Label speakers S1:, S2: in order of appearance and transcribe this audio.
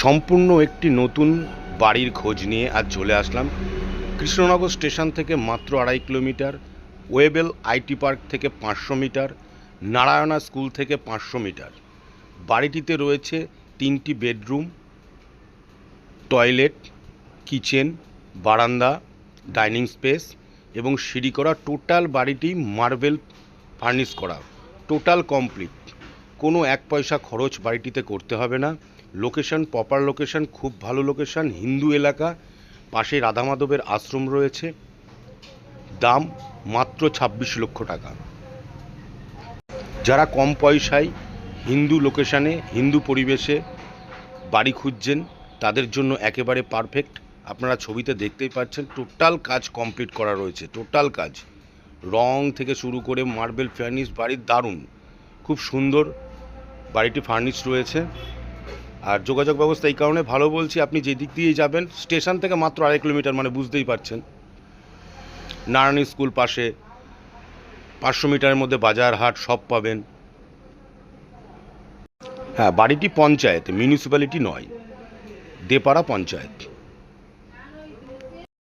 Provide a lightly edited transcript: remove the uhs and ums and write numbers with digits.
S1: সম্পূর্ণ একটি নতুন বাড়ির খোঁজ নিয়ে আজ চলে আসলাম কৃষ্ণনগর স্টেশন থেকে মাত্র 2.5 কিলোমিটার, ওয়েবেল আইটি পার্ক থেকে 500 মিটার, নারায়ণা স্কুল থেকে 500 মিটার। বাড়িটিতে রয়েছে 3টি বেডরুম, টয়লেট, কিচেন, বারান্দা, ডাইনিং স্পেস এবং সিঁড়ি করা। টোটাল বাড়িটি মার্বেল ফার্নিশ করা, টোটাল কমপ্লিট। কোনো এক পয়সা খরচ বাড়িটিতে করতে হবে না। লোকেশন, প্রপার লোকেশন, খুব ভালো লোকেশন, হিন্দু এলাকা, পাশে রাধা মাধবের আশ্রম রয়েছে। দাম মাত্র 26 লক্ষ টাকা। যারা কম পয়সায় হিন্দু লোকেশানে, হিন্দু পরিবেশে বাড়ি খুঁজছেন তাদের জন্য একেবারে পারফেক্ট। আপনারা ছবিতে দেখতেই পাচ্ছেন টোটাল কাজ কমপ্লিট করা রয়েছে। টোটাল কাজ, রং থেকে শুরু করে মার্বেল ফার্নিশ, বাড়ির দারুণ, খুব সুন্দর বাড়িটি ফার্নিশ রয়েছে। আর যোগাযোগ ব্যবস্থা এই কারণে ভালো বলছি, আপনি যে দিক দিয়ে যাবেন স্টেশন থেকে মাত্র 2.5 কিলোমিটার, মানে বুঝতেই পারছেন। নারায়ণী স্কুল পাশে, 500 মিটারের মধ্যে বাজার হাট সব পাবেন। হ্যাঁ, বাড়িটি পঞ্চায়েত, মিউনিসিপ্যালিটি নয়, দেপাড়া পঞ্চায়েত।